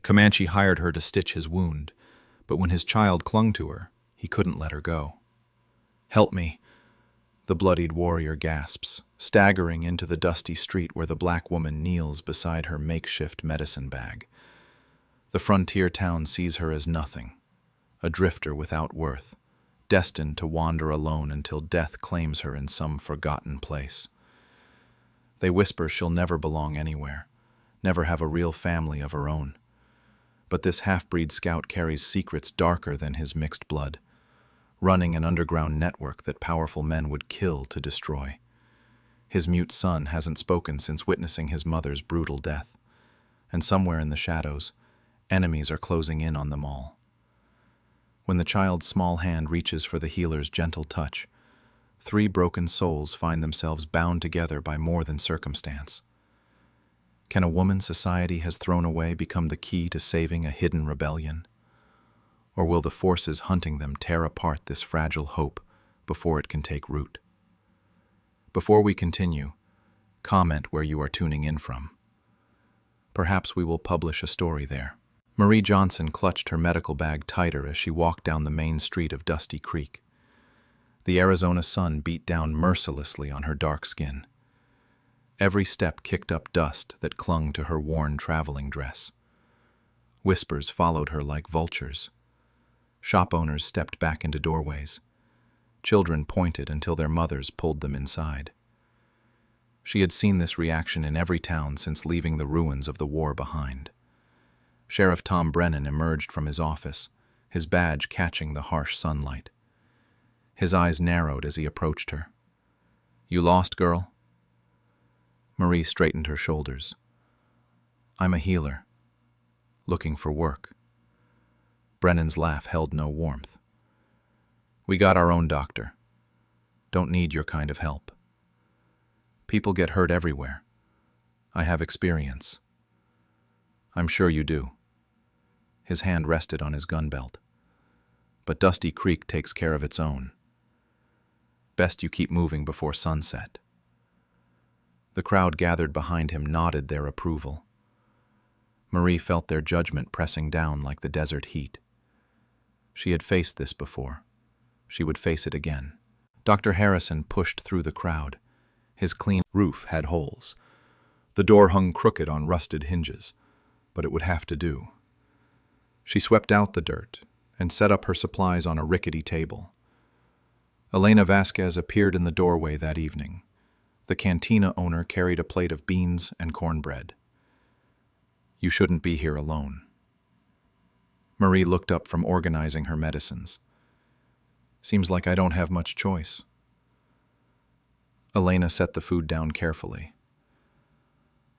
Comanche hired her to stitch his wound, but when his child clung to her, he couldn't let her go. "Help me," the bloodied warrior gasps, staggering into the dusty street where the black woman kneels beside her makeshift medicine bag. The frontier town sees her as nothing, a drifter without worth, destined to wander alone until death claims her in some forgotten place. They whisper she'll never belong anywhere, never have a real family of her own. But this half-breed scout carries secrets darker than his mixed blood, running an underground network that powerful men would kill to destroy. His mute son hasn't spoken since witnessing his mother's brutal death, and somewhere in the shadows, enemies are closing in on them all. When the child's small hand reaches for the healer's gentle touch, 3 broken souls find themselves bound together by more than circumstance. Can a woman society has thrown away become the key to saving a hidden rebellion? Or will the forces hunting them tear apart this fragile hope before it can take root? Before we continue, comment where you are tuning in from. Perhaps we will publish a story there. Marie Johnson clutched her medical bag tighter as she walked down the main street of Dusty Creek. The Arizona sun beat down mercilessly on her dark skin. Every step kicked up dust that clung to her worn traveling dress. Whispers followed her like vultures. Shop owners stepped back into doorways. Children pointed until their mothers pulled them inside. She had seen this reaction in every town since leaving the ruins of the war behind. Sheriff Tom Brennan emerged from his office, his badge catching the harsh sunlight. His eyes narrowed as he approached her. "You lost, girl?" Marie straightened her shoulders. "I'm a healer, looking for work." Brennan's laugh held no warmth. "We got our own doctor. Don't need your kind of help. People get hurt everywhere. I have experience." "I'm sure you do." His hand rested on his gun belt. "But Dusty Creek takes care of its own. Best you keep moving before sunset." The crowd gathered behind him nodded their approval. Marie felt their judgment pressing down like the desert heat. She had faced this before. She would face it again. Dr. Harrison pushed through the crowd. His clean roof had holes. The door hung crooked on rusted hinges, but it would have to do. She swept out the dirt and set up her supplies on a rickety table. Elena Vasquez appeared in the doorway that evening. The cantina owner carried a plate of beans and cornbread. "You shouldn't be here alone." Marie looked up from organizing her medicines. "Seems like I don't have much choice." Elena set the food down carefully.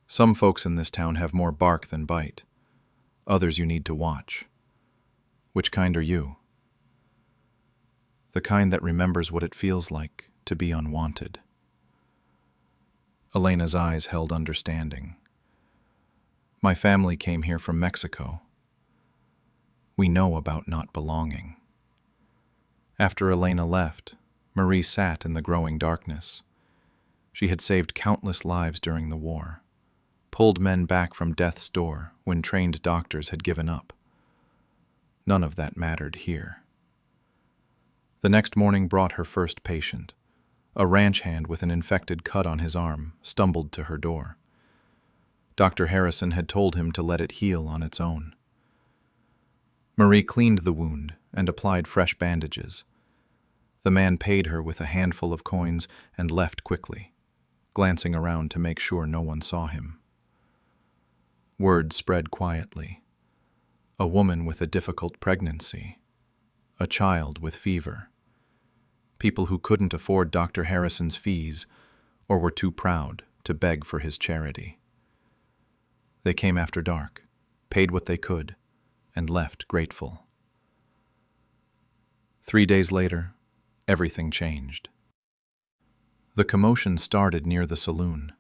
"Some folks in this town have more bark than bite. Others you need to watch. Which kind are you?" "The kind that remembers what it feels like to be unwanted." Elena's eyes held understanding. "My family came here from Mexico. We know about not belonging." After Elena left, Marie sat in the growing darkness. She had saved countless lives during the war, pulled men back from death's door when trained doctors had given up. None of that mattered here. The next morning brought her first patient. A ranch hand with an infected cut on his arm stumbled to her door. Dr. Harrison had told him to let it heal on its own. Marie cleaned the wound and applied fresh bandages. The man paid her with a handful of coins and left quickly, glancing around to make sure no one saw him. Word spread quietly. A woman with a difficult pregnancy. A child with fever. People who couldn't afford Dr. Harrison's fees or were too proud to beg for his charity. They came after dark, paid what they could, and left grateful. 3 days later, everything changed. The commotion started near the saloon.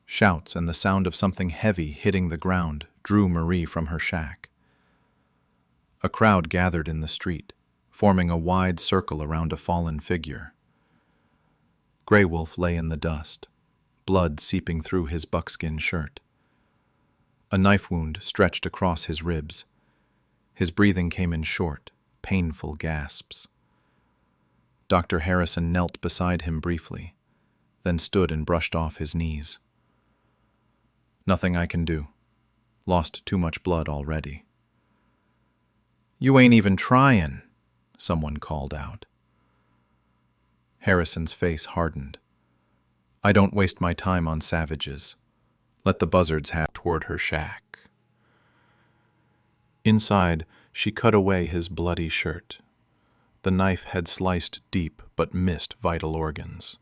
Shouts and the sound of something heavy hitting the ground drew Marie from her shack. A crowd gathered in the street, forming a wide circle around a fallen figure. Grey Wolf lay in the dust, blood seeping through his buckskin shirt. A knife wound stretched across his ribs. His breathing came in short, painful gasps. Dr. Harrison knelt beside him briefly, then stood and brushed off his knees. "Nothing I can do. Lost too much blood already." "You ain't even trying," someone called out. Harrison's face hardened. "I don't waste my time on savages. Let the buzzards have." Toward her shack. Inside, she cut away his bloody shirt. The knife had sliced deep but missed vital organs.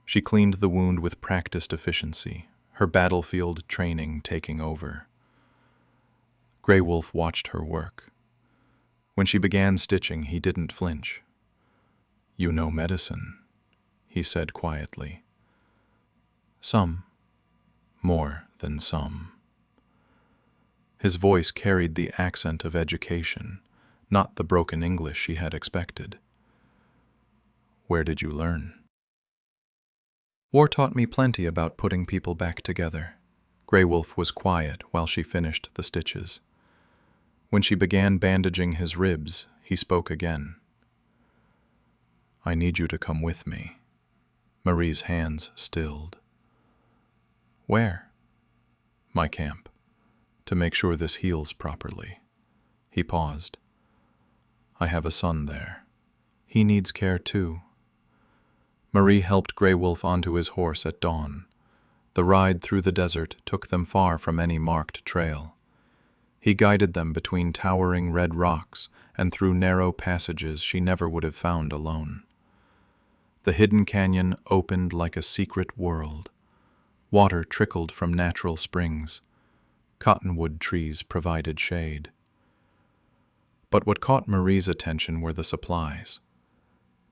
She cleaned the wound with practiced efficiency, her battlefield training taking over. Grey Wolf watched her work. When she began stitching, he didn't flinch. "You know medicine," he said quietly. "Some. More than some." His voice carried the accent of education, not the broken English she had expected. "Where did you learn?" "War taught me plenty about putting people back together." Grey Wolf was quiet while she finished the stitches. When she began bandaging his ribs, he spoke again. "I need you to come with me." Marie's hands stilled. "Where?" "My camp, to make sure this heals properly." He paused. "I have a son there. He needs care too." Marie helped Grey Wolf onto his horse at dawn. The ride through the desert took them far from any marked trail. He guided them between towering red rocks and through narrow passages she never would have found alone. The hidden canyon opened like a secret world. Water trickled from natural springs. Cottonwood trees provided shade. But what caught Marie's attention were the supplies.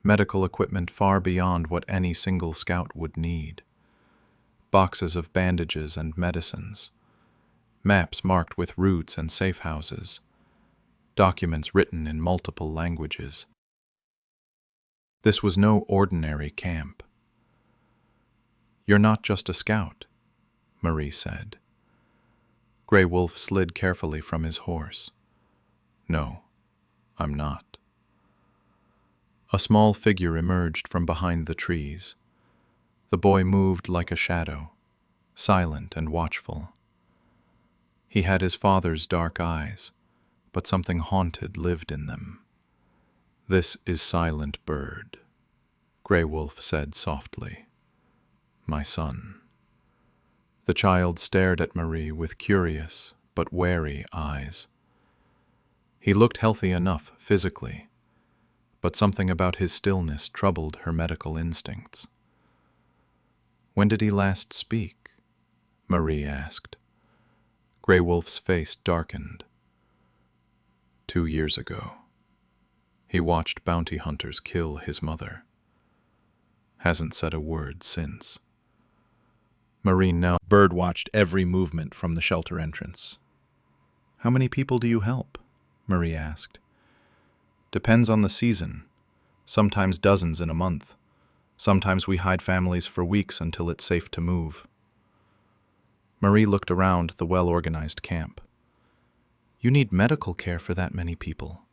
Medical equipment far beyond what any single scout would need. Boxes of bandages and medicines. Maps marked with routes and safe houses. Documents written in multiple languages. This was no ordinary camp. "You're not just a scout," Marie said. Grey Wolf slid carefully from his horse. "No, I'm not." A small figure emerged from behind the trees. The boy moved like a shadow, silent and watchful. He had his father's dark eyes, but something haunted lived in them. "This is Silent Bird," Grey Wolf said softly. "My son." The child stared at Marie with curious but wary eyes. He looked healthy enough physically, but something about his stillness troubled her medical instincts. "When did he last speak?" Marie asked. Grey Wolf's face darkened. 2 years ago. He watched bounty hunters kill his mother. Hasn't said a word since. Marie knelt. Bird watched every movement from the shelter entrance. "How many people do you help?" Marie asked. "Depends on the season. Sometimes dozens in a month. Sometimes we hide families for weeks until it's safe to move." Marie looked around the well-organized camp. "You need medical care for that many people."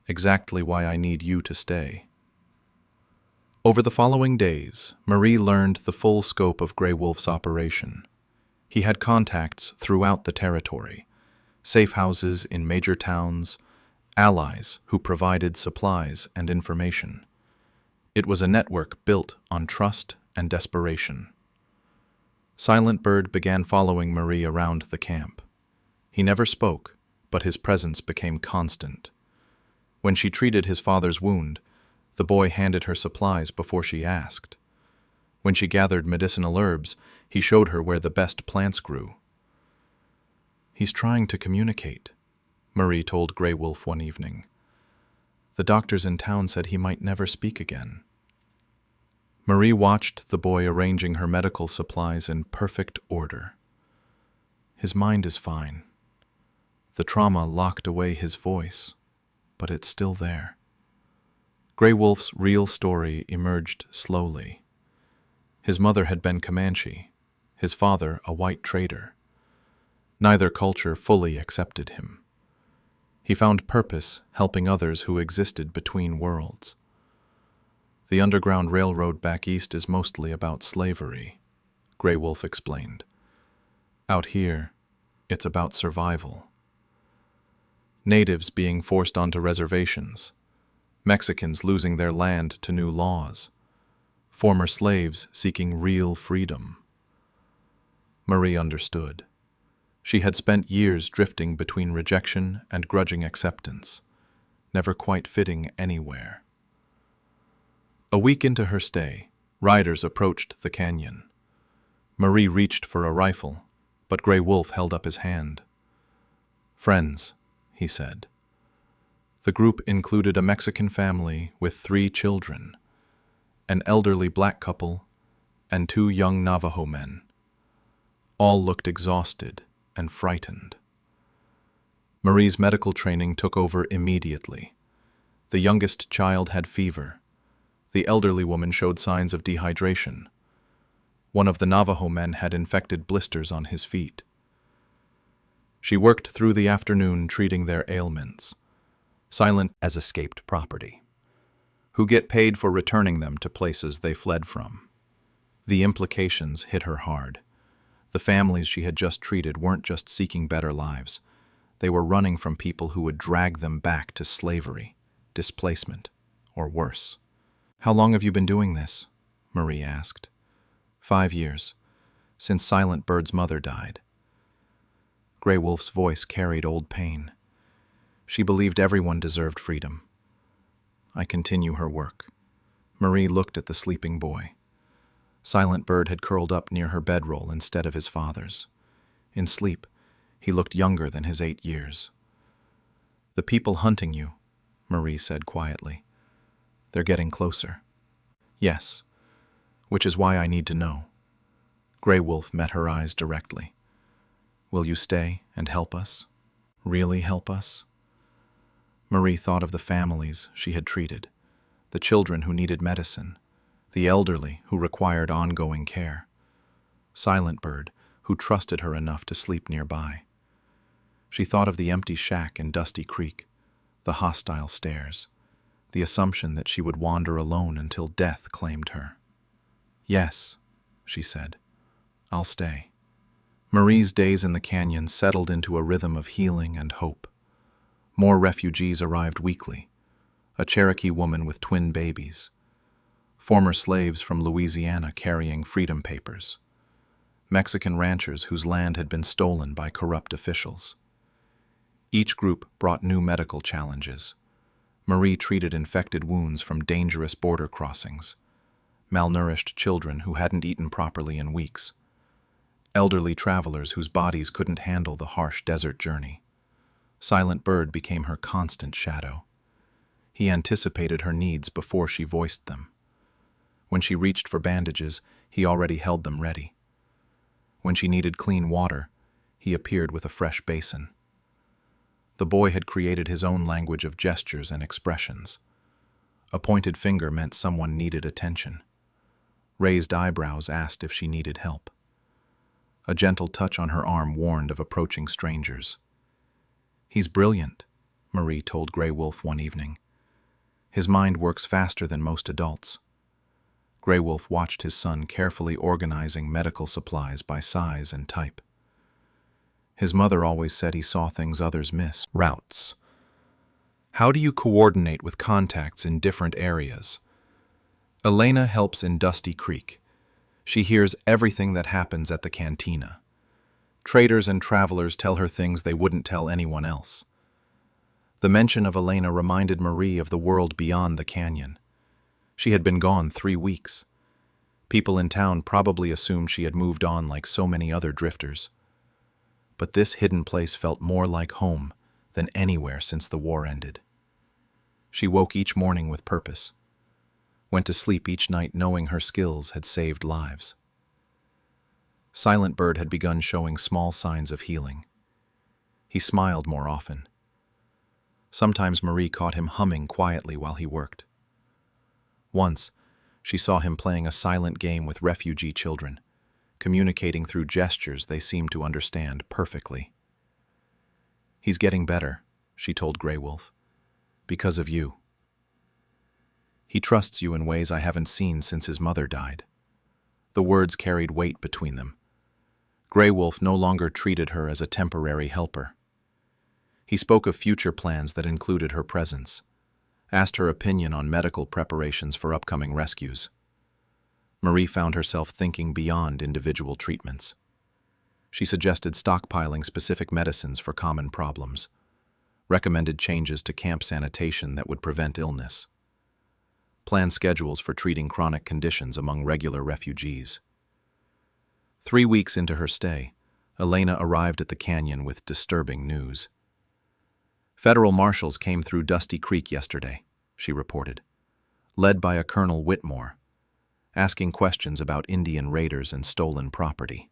"Exactly why I need you to stay." Over the following days, Marie learned the full scope of Grey Wolf's operation. He had contacts throughout the territory, safe houses in major towns, allies who provided supplies and information. It was a network built on trust and desperation. Silent Bird began following Marie around the camp. He never spoke, but his presence became constant. When she treated his father's wound, the boy handed her supplies before she asked. When she gathered medicinal herbs, he showed her where the best plants grew. "He's trying to communicate," Marie told Grey Wolf one evening. "The doctors in town said he might never speak again." Marie watched the boy arranging her medical supplies in perfect order. "His mind is fine. The trauma locked away his voice, but it's still there." Grey Wolf's real story emerged slowly. His mother had been Comanche, his father a white trader. Neither culture fully accepted him. He found purpose helping others who existed between worlds. The Underground Railroad back east is mostly about slavery, Grey Wolf explained. Out here, it's about survival. Natives being forced onto reservations, Mexicans losing their land to new laws, former slaves seeking real freedom. Marie understood. She had spent years drifting between rejection and grudging acceptance, never quite fitting anywhere. A week into her stay, riders approached the canyon. Marie reached for a rifle, but Grey Wolf held up his hand. "Friends," he said. The group included a Mexican family with 3 children, an elderly black couple, and 2 young Navajo men. All looked exhausted and frightened. Marie's medical training took over immediately. The youngest child had fever. The elderly woman showed signs of dehydration. One of the Navajo men had infected blisters on his feet. She worked through the afternoon treating their ailments, silent as escaped property, who get paid for returning them to places they fled from. The implications hit her hard. The families she had just treated weren't just seeking better lives. They were running from people who would drag them back to slavery, displacement, or worse. "How long have you been doing this?" Marie asked. 5 years, since Silent Bird's mother died. Grey Wolf's voice carried old pain. She believed everyone deserved freedom. "I continue her work." Marie looked at the sleeping boy. Silent Bird had curled up near her bedroll instead of his father's. In sleep, he looked younger than his 8 years. "The people hunting you," Marie said quietly. "They're getting closer." "Yes, which is why I need to know." Grey Wolf met her eyes directly. "Will you stay and help us? Really help us?" Marie thought of the families she had treated, the children who needed medicine, the elderly who required ongoing care, Silent Bird who trusted her enough to sleep nearby. She thought of the empty shack in Dusty Creek, the hostile stares, the assumption that she would wander alone until death claimed her. "Yes," she said, "I'll stay." Marie's days in the canyon settled into a rhythm of healing and hope. More refugees arrived weekly, a Cherokee woman with twin babies, former slaves from Louisiana carrying freedom papers, Mexican ranchers whose land had been stolen by corrupt officials. Each group brought new medical challenges. Marie treated infected wounds from dangerous border crossings, malnourished children who hadn't eaten properly in weeks, elderly travelers whose bodies couldn't handle the harsh desert journey. Silent Bird became her constant shadow. He anticipated her needs before she voiced them. When she reached for bandages, he already held them ready. When she needed clean water, he appeared with a fresh basin. The boy had created his own language of gestures and expressions. A pointed finger meant someone needed attention. Raised eyebrows asked if she needed help. A gentle touch on her arm warned of approaching strangers. "He's brilliant," Marie told Grey Wolf one evening. "His mind works faster than most adults." Grey Wolf watched his son carefully organizing medical supplies by size and type. His mother always said he saw things others missed. Routes. How do you coordinate with contacts in different areas? Elena helps in Dusty Creek. She hears everything that happens at the cantina. Traders and travelers tell her things they wouldn't tell anyone else. The mention of Elena reminded Marie of the world beyond the canyon. She had been gone 3 weeks. People in town probably assumed she had moved on like so many other drifters. But this hidden place felt more like home than anywhere since the war ended. She woke each morning with purpose, went to sleep each night knowing her skills had saved lives. Silent Bird had begun showing small signs of healing. He smiled more often. Sometimes Marie caught him humming quietly while he worked. Once, she saw him playing a silent game with refugee children, communicating through gestures they seemed to understand perfectly. "He's getting better," she told Grey Wolf. "Because of you. He trusts you in ways I haven't seen since his mother died." The words carried weight between them. Grey Wolf no longer treated her as a temporary helper. He spoke of future plans that included her presence, asked her opinion on medical preparations for upcoming rescues. Marie found herself thinking beyond individual treatments. She suggested stockpiling specific medicines for common problems, recommended changes to camp sanitation that would prevent illness, planned schedules for treating chronic conditions among regular refugees. 3 weeks into her stay, Elena arrived at the canyon with disturbing news. "Federal marshals came through Dusty Creek yesterday," she reported, led by a Colonel Whitmore, asking questions about Indian raiders and stolen property.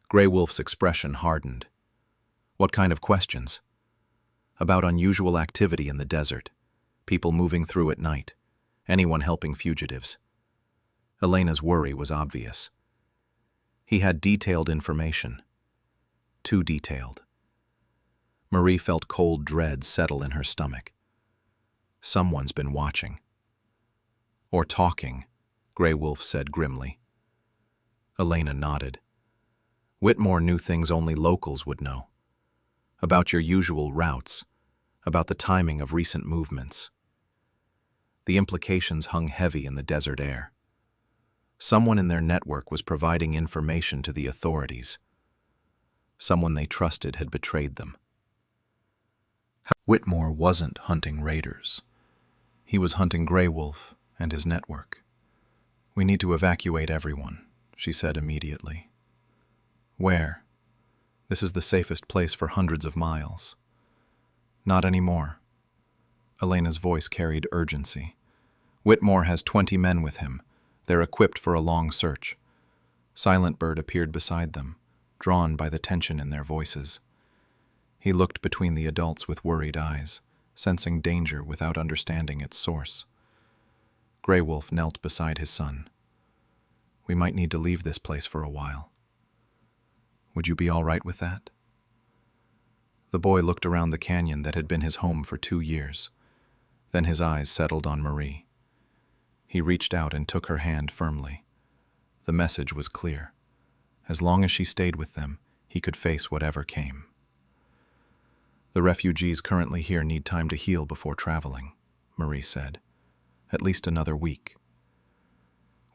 Grey Wolf's expression hardened. "What kind of questions?" "About unusual activity in the desert, people moving through at night, anyone helping fugitives." Elena's worry was obvious. He had detailed information. Too detailed. Marie felt cold dread settle in her stomach. Someone's been watching. "Or talking," Grey Wolf said grimly. Elena nodded. "Whitmore knew things only locals would know. About your usual routes, about the timing of recent movements." The implications hung heavy in the desert air. Someone in their network was providing information to the authorities. Someone they trusted had betrayed them. Whitmore wasn't hunting raiders. He was hunting Grey Wolf and his network. "We need to evacuate everyone," she said immediately. "Where? This is the safest place for hundreds of miles." "Not anymore." Elena's voice carried urgency. "Whitmore has 20 men with him. They're equipped for a long search." Silent Bird appeared beside them, drawn by the tension in their voices. He looked between the adults with worried eyes, sensing danger without understanding its source. Grey Wolf knelt beside his son. "We might need to leave this place for a while. Would you be all right with that?" The boy looked around the canyon that had been his home for 2 years. Then his eyes settled on Marie. He reached out and took her hand firmly. The message was clear. As long as she stayed with them, he could face whatever came. "The refugees currently here need time to heal before traveling," Marie said. "At least another week."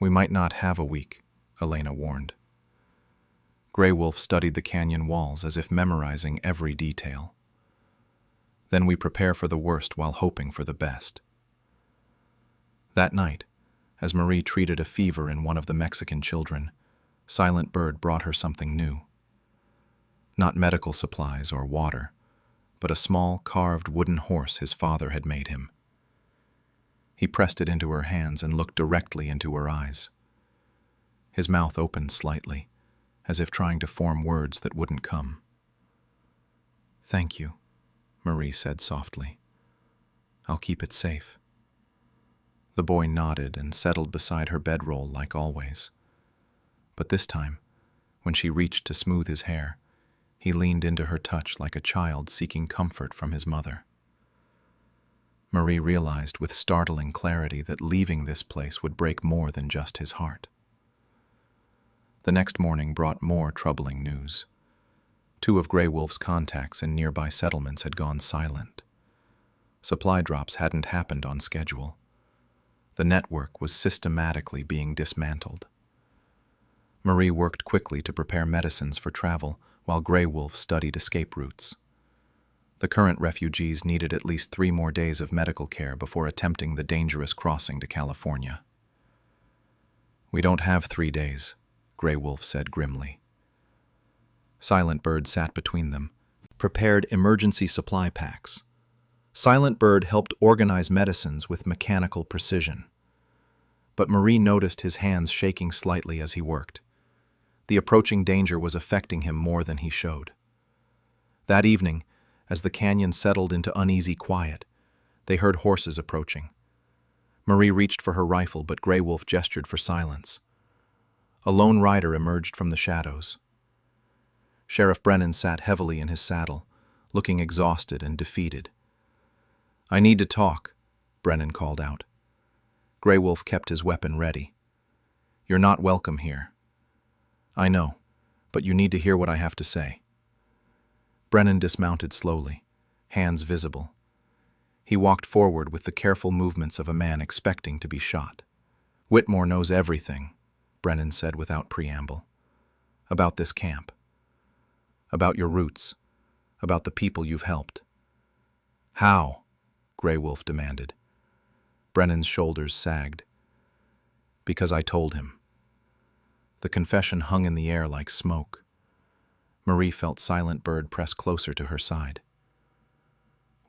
"We might not have a week," Elena warned. Grey Wolf studied the canyon walls as if memorizing every detail. "Then we prepare for the worst while hoping for the best." That night, as Marie treated a fever in one of the Mexican children, Silent Bird brought her something new. Not medical supplies or water, but a small carved wooden horse his father had made him. He pressed it into her hands and looked directly into her eyes. His mouth opened slightly, as if trying to form words that wouldn't come. "Thank you," Marie said softly. "I'll keep it safe." The boy nodded and settled beside her bedroll like always. But this time, when she reached to smooth his hair, he leaned into her touch like a child seeking comfort from his mother. Marie realized with startling clarity that leaving this place would break more than just his heart. The next morning brought more troubling news. 2 of Grey Wolf's contacts in nearby settlements had gone silent. Supply drops hadn't happened on schedule. The network was systematically being dismantled. Marie worked quickly to prepare medicines for travel while Grey Wolf studied escape routes. The current refugees needed at least 3 more days of medical care before attempting the dangerous crossing to California. "We don't have 3 days," Grey Wolf said grimly. Silent Bird sat between them, prepared emergency supply packs. Silent Bird helped organize medicines with mechanical precision. But Marie noticed his hands shaking slightly as he worked. The approaching danger was affecting him more than he showed. That evening, as the canyon settled into uneasy quiet, they heard horses approaching. Marie reached for her rifle, but Grey Wolf gestured for silence. A lone rider emerged from the shadows. Sheriff Brennan sat heavily in his saddle, looking exhausted and defeated. "I need to talk," Brennan called out. Grey Wolf kept his weapon ready. "You're not welcome here." "I know, but you need to hear what I have to say." Brennan dismounted slowly, hands visible. He walked forward with the careful movements of a man expecting to be shot. "Whitmore knows everything," Brennan said without preamble. "About this camp. About your roots. About the people you've helped." "How?" Grey Wolf demanded. Brennan's shoulders sagged. "Because I told him." The confession hung in the air like smoke. Marie felt Silent Bird press closer to her side.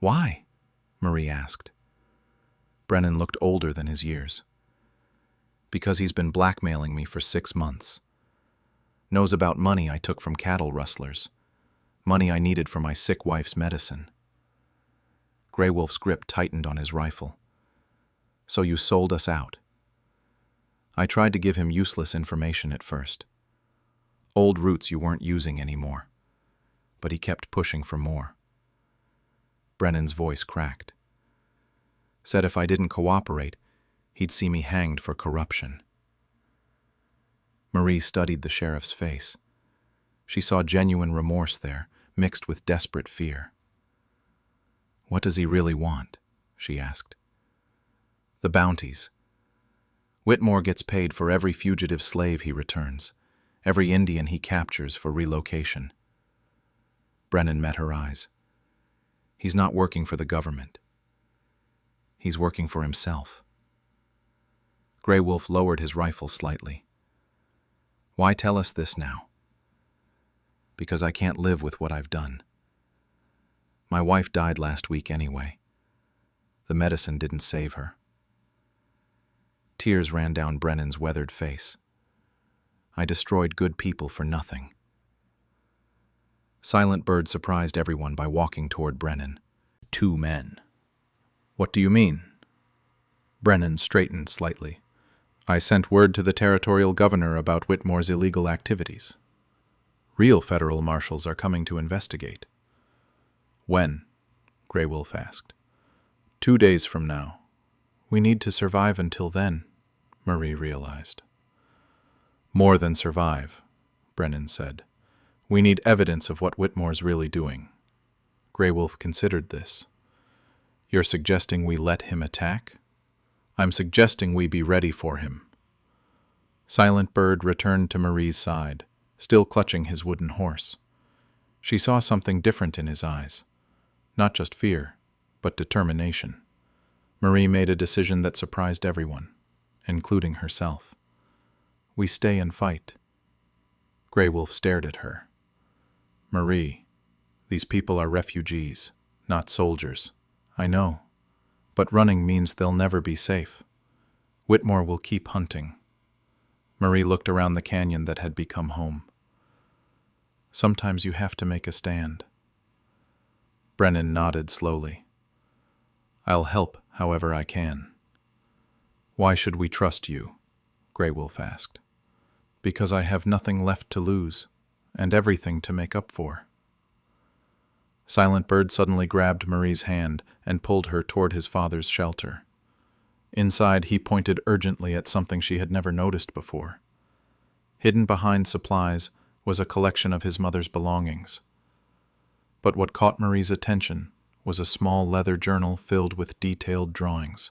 "Why?" Marie asked. Brennan looked older than his years. "Because he's been blackmailing me for 6 months. Knows about money I took from cattle rustlers. Money I needed for my sick wife's medicine." Grey Wolf's grip tightened on his rifle. "So you sold us out." I tried to give him useless information at first. Old roots you weren't using anymore. But he kept pushing for more. Brennan's voice cracked. "Said if I didn't cooperate, he'd see me hanged for corruption." Marie studied the sheriff's face. She saw genuine remorse there, mixed with desperate fear. "What does he really want?" she asked. "The bounties. Whitmore gets paid for every fugitive slave he returns, every Indian he captures for relocation." Brennan met her eyes. "He's not working for the government. He's working for himself." Grey Wolf lowered his rifle slightly. "Why tell us this now?" "Because I can't live with what I've done. My wife died last week anyway. The medicine didn't save her." Tears ran down Brennan's weathered face. "I destroyed good people for nothing." Silent Bird surprised everyone by walking toward Brennan. 2 men. "What do you mean?" Brennan straightened slightly. "I sent word to the territorial governor about Whitmore's illegal activities. Real federal marshals are coming to investigate." "When?" Grey Wolf asked. 2 days from now. We need to survive until then," Marie realized. "More than survive," Brennan said. "We need evidence of what Whitmore's really doing." Grey Wolf considered this. "You're suggesting we let him attack?" "I'm suggesting we be ready for him." Silent Bird returned to Marie's side, still clutching his wooden horse. She saw something different in his eyes. Not just fear, but determination. Marie made a decision that surprised everyone, including herself. "We stay and fight." Grey Wolf stared at her. "Marie, these people are refugees, not soldiers." "I know, but running means they'll never be safe. Whitmore will keep hunting." Marie looked around the canyon that had become home. "Sometimes you have to make a stand." Brennan nodded slowly. "I'll help however I can." "Why should we trust you?" Grey Wolf asked. "Because I have nothing left to lose, and everything to make up for." Silent Bird suddenly grabbed Marie's hand and pulled her toward his father's shelter. Inside, he pointed urgently at something she had never noticed before. Hidden behind supplies was a collection of his mother's belongings. But what caught Marie's attention was a small leather journal filled with detailed drawings.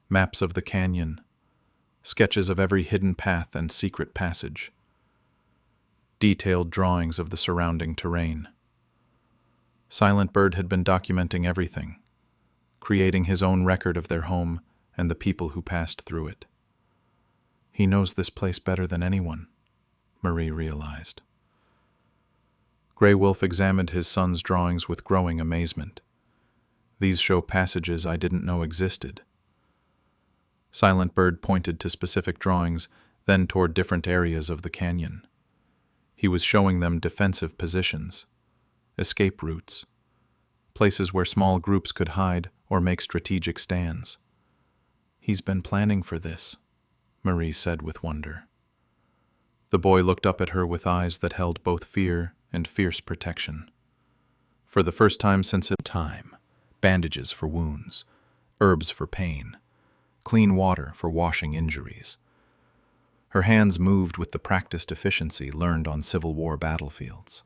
Maps of the canyon, sketches of every hidden path and secret passage. Detailed drawings of the surrounding terrain. Silent Bird had been documenting everything, creating his own record of their home and the people who passed through it. He knows this place better than anyone, Marie realized. Grey Wolf examined his son's drawings with growing amazement. "These show passages I didn't know existed." Silent Bird pointed to specific drawings, then toward different areas of the canyon. He was showing them defensive positions, escape routes, places where small groups could hide or make strategic stands. "He's been planning for this," Marie said with wonder. The boy looked up at her with eyes that held both fear and fierce protection. For the first time since time, bandages for wounds, herbs for pain, clean water for washing injuries. Her hands moved with the practiced efficiency learned on Civil War battlefields.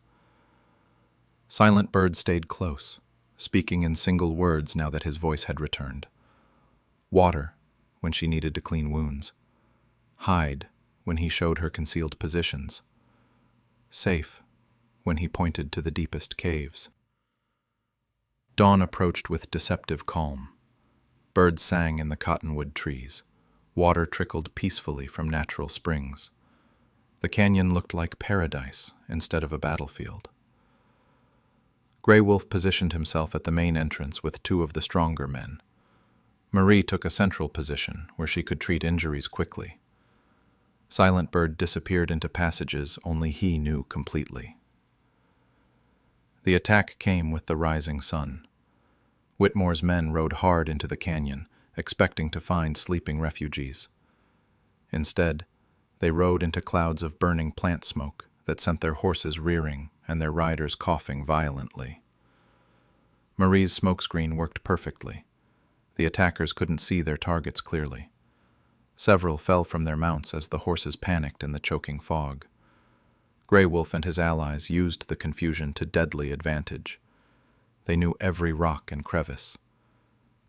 Silent Bird stayed close, speaking in single words now that his voice had returned. Water, when she needed to clean wounds. Hide, when he showed her concealed positions. Safe, when he pointed to the deepest caves. Dawn approached with deceptive calm. Birds sang in the cottonwood trees. Water trickled peacefully from natural springs. The canyon looked like paradise instead of a battlefield. Grey Wolf positioned himself at the main entrance with two of the stronger men. Marie took a central position where she could treat injuries quickly. Silent Bird disappeared into passages only he knew completely. The attack came with the rising sun. Whitmore's men rode hard into the canyon, expecting to find sleeping refugees. Instead, they rode into clouds of burning plant smoke that sent their horses rearing and their riders coughing violently. Marie's smokescreen worked perfectly. The attackers couldn't see their targets clearly. Several fell from their mounts as the horses panicked in the choking fog. Grey Wolf and his allies used the confusion to deadly advantage. They knew every rock and crevice.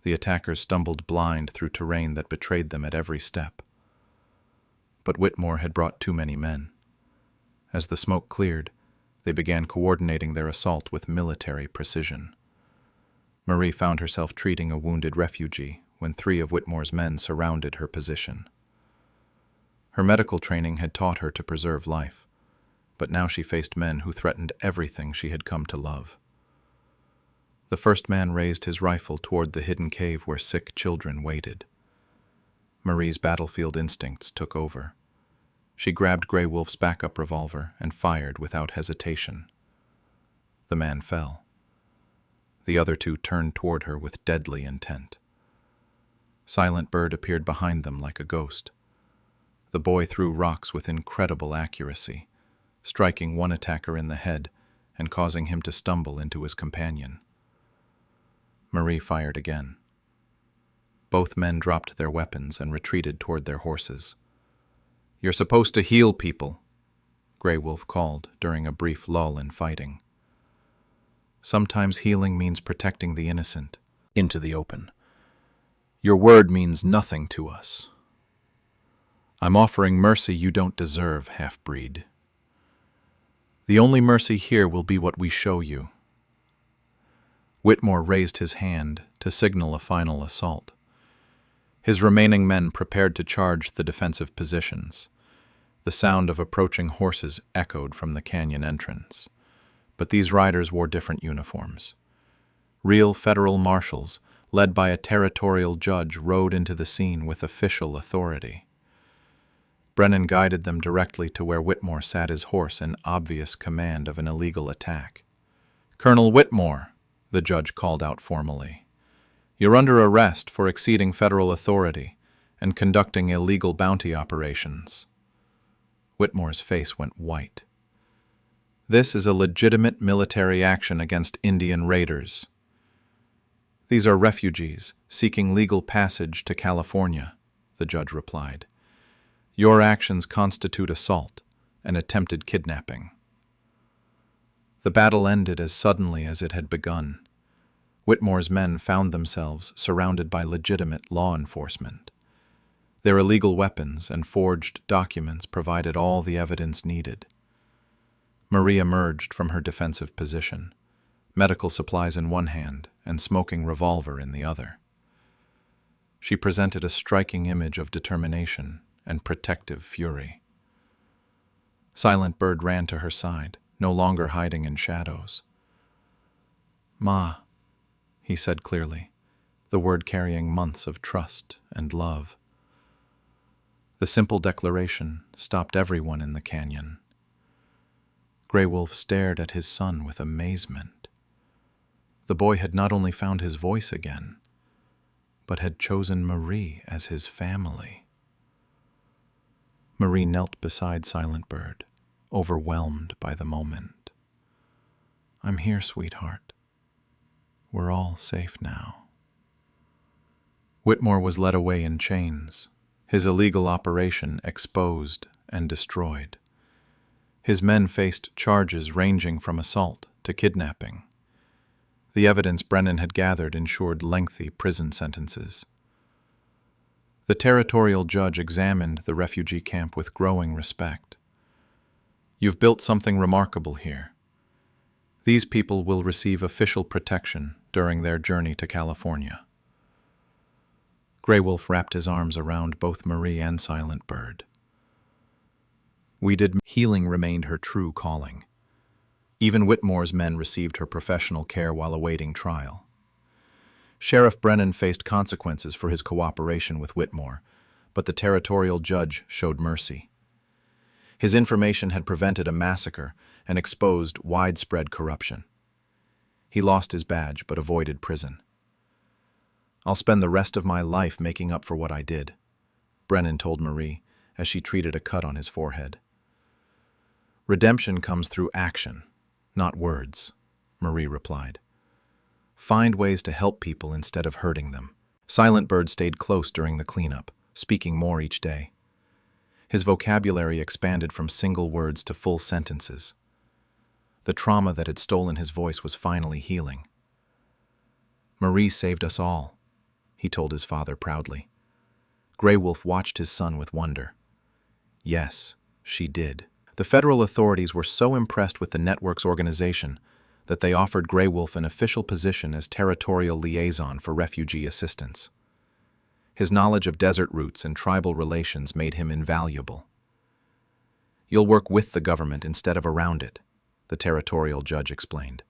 The attackers stumbled blind through terrain that betrayed them at every step. But Whitmore had brought too many men. As the smoke cleared, they began coordinating their assault with military precision. Marie found herself treating a wounded refugee when 3 of Whitmore's men surrounded her position. Her medical training had taught her to preserve life, but now she faced men who threatened everything she had come to love. The first man raised his rifle toward the hidden cave where sick children waited. Marie's battlefield instincts took over. She grabbed Grey Wolf's backup revolver and fired without hesitation. The man fell. The other 2 turned toward her with deadly intent. Silent Bird appeared behind them like a ghost. The boy threw rocks with incredible accuracy, striking one attacker in the head and causing him to stumble into his companion. Marie fired again. Both men dropped their weapons and retreated toward their horses. "You're supposed to heal people," Grey Wolf called during a brief lull in fighting. "Sometimes healing means protecting the innocent." Into the open. "Your word means nothing to us." "I'm offering mercy you don't deserve, half-breed. The only mercy here will be what we show you." Whitmore raised his hand to signal a final assault. His remaining men prepared to charge the defensive positions. The sound of approaching horses echoed from the canyon entrance. But these riders wore different uniforms. Real federal marshals, led by a territorial judge, rode into the scene with official authority. Brennan guided them directly to where Whitmore sat his horse in obvious command of an illegal attack. "Colonel Whitmore," the judge called out formally, "you're under arrest for exceeding federal authority and conducting illegal bounty operations." Whitmore's face went white. "This is a legitimate military action against Indian raiders. These are refugees seeking legal passage to California," the judge replied. "Your actions constitute assault and attempted kidnapping." The battle ended as suddenly as it had begun. Whitmore's men found themselves surrounded by legitimate law enforcement. Their illegal weapons and forged documents provided all the evidence needed. Marie emerged from her defensive position, medical supplies in one hand and smoking revolver in the other. She presented a striking image of determination and protective fury. Silent Bird ran to her side, no longer hiding in shadows. "Ma," he said clearly, the word carrying months of trust and love. The simple declaration stopped everyone in the canyon. Grey Wolf stared at his son with amazement. The boy had not only found his voice again, but had chosen Marie as his family. Marie knelt beside Silent Bird, overwhelmed by the moment. "I'm here, sweetheart. We're all safe now." Whitmore was led away in chains, his illegal operation exposed and destroyed. His men faced charges ranging from assault to kidnapping. The evidence Brennan had gathered ensured lengthy prison sentences. The territorial judge examined the refugee camp with growing respect. "You've built something remarkable here. These people will receive official protection during their journey to California." Grey Wolf wrapped his arms around both Marie and Silent Bird. Healing remained her true calling. Even Whitmore's men received her professional care while awaiting trial. Sheriff Brennan faced consequences for his cooperation with Whitmore, but the territorial judge showed mercy. His information had prevented a massacre and exposed widespread corruption. He lost his badge but avoided prison. "I'll spend the rest of my life making up for what I did," Brennan told Marie as she treated a cut on his forehead. "Redemption comes through action, not words," Marie replied. "Find ways to help people instead of hurting them." Silent Bird stayed close during the cleanup, speaking more each day. His vocabulary expanded from single words to full sentences. The trauma that had stolen his voice was finally healing. "Marie saved us all," he told his father proudly. Grey Wolf watched his son with wonder. Yes, she did. The federal authorities were so impressed with the network's organization that they offered Grey Wolf an official position as territorial liaison for refugee assistance. His knowledge of desert routes and tribal relations made him invaluable. "You'll work with the government instead of around it," the territorial judge explained.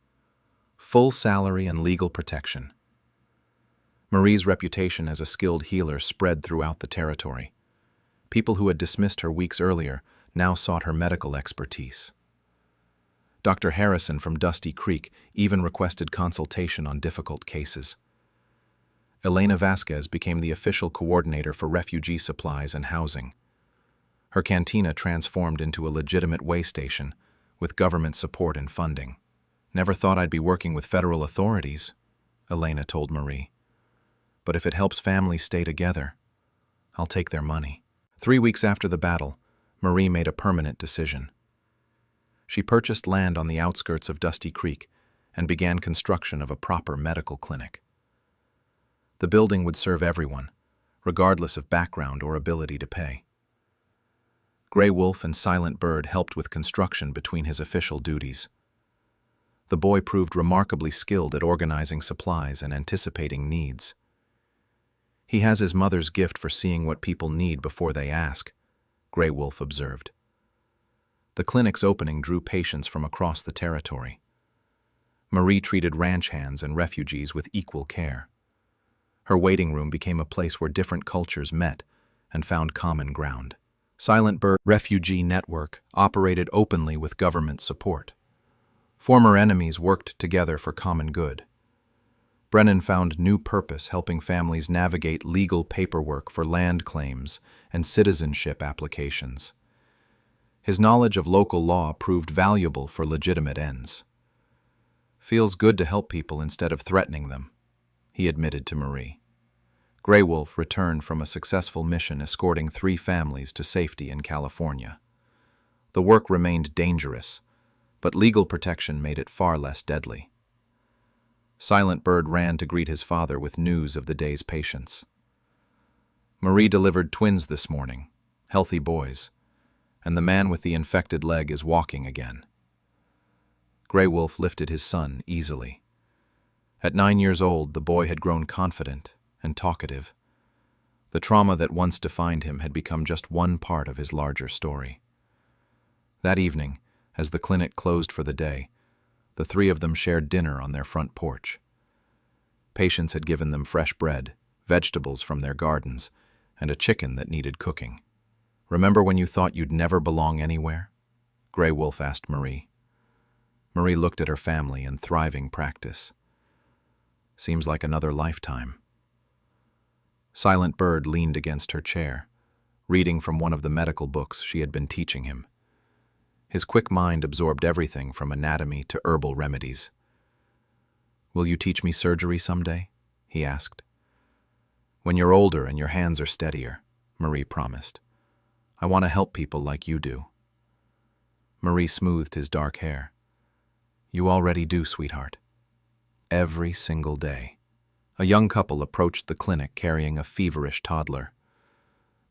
"Full salary and legal protection." Marie's reputation as a skilled healer spread throughout the territory. People who had dismissed her weeks earlier now sought her medical expertise. Dr. Harrison from Dusty Creek even requested consultation on difficult cases. Elena Vasquez became the official coordinator for refugee supplies and housing. Her cantina transformed into a legitimate way station with government support and funding. "Never thought I'd be working with federal authorities," Elena told Marie. "But if it helps families stay together, I'll take their money." 3 weeks after the battle, Marie made a permanent decision. She purchased land on the outskirts of Dusty Creek and began construction of a proper medical clinic. The building would serve everyone, regardless of background or ability to pay. Grey Wolf and Silent Bird helped with construction between his official duties. The boy proved remarkably skilled at organizing supplies and anticipating needs. "He has his mother's gift for seeing what people need before they ask," Grey Wolf observed. The clinic's opening drew patients from across the territory. Marie treated ranch hands and refugees with equal care. Her waiting room became a place where different cultures met and found common ground. Silent Bird Refugee Network operated openly with government support. Former enemies worked together for common good. Brennan found new purpose helping families navigate legal paperwork for land claims and citizenship applications. His knowledge of local law proved valuable for legitimate ends. "Feels good to help people instead of threatening them," he admitted to Marie. Grey Wolf returned from a successful mission escorting 3 families to safety in California. The work remained dangerous, but legal protection made it far less deadly. Silent Bird ran to greet his father with news of the day's patients. "Marie delivered twins this morning, healthy boys, and the man with the infected leg is walking again." Grey Wolf lifted his son easily. At 9 years old, the boy had grown confident and talkative. The trauma that once defined him had become just one part of his larger story. That evening, as the clinic closed for the day, the 3 of them shared dinner on their front porch. Patients had given them fresh bread, vegetables from their gardens, and a chicken that needed cooking. "Remember when you thought you'd never belong anywhere?" Grey Wolf asked Marie. Marie looked at her family and thriving practice. "Seems like another lifetime." Silent Bird leaned against her chair, reading from one of the medical books she had been teaching him. His quick mind absorbed everything from anatomy to herbal remedies. "Will you teach me surgery someday?" he asked. "When you're older and your hands are steadier," Marie promised. "I want to help people like you do." Marie smoothed his dark hair. "You already do, sweetheart. Every single day." A young couple approached the clinic carrying a feverish toddler.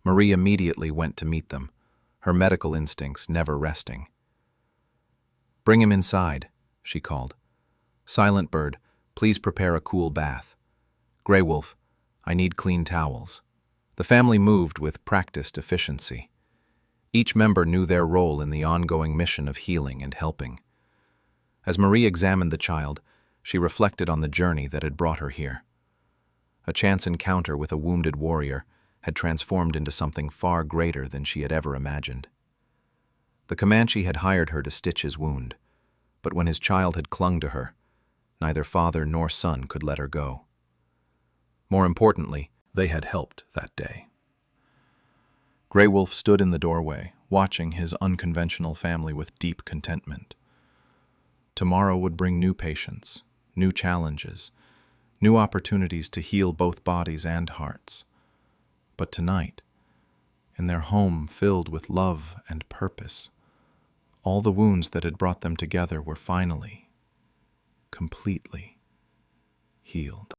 Marie immediately went to meet them, her medical instincts never resting. "Bring him inside," she called. "Silent Bird, please prepare a cool bath. Grey Wolf, I need clean towels." The family moved with practiced efficiency. Each member knew their role in the ongoing mission of healing and helping. As Marie examined the child, she reflected on the journey that had brought her here. A chance encounter with a wounded warrior had transformed into something far greater than she had ever imagined. The Comanche had hired her to stitch his wound, but when his child had clung to her, neither father nor son could let her go. More importantly, they had helped that day. Grey Wolf stood in the doorway, watching his unconventional family with deep contentment. Tomorrow would bring new patients, new challenges, new opportunities to heal both bodies and hearts. But tonight, in their home filled with love and purpose, all the wounds that had brought them together were finally, completely healed.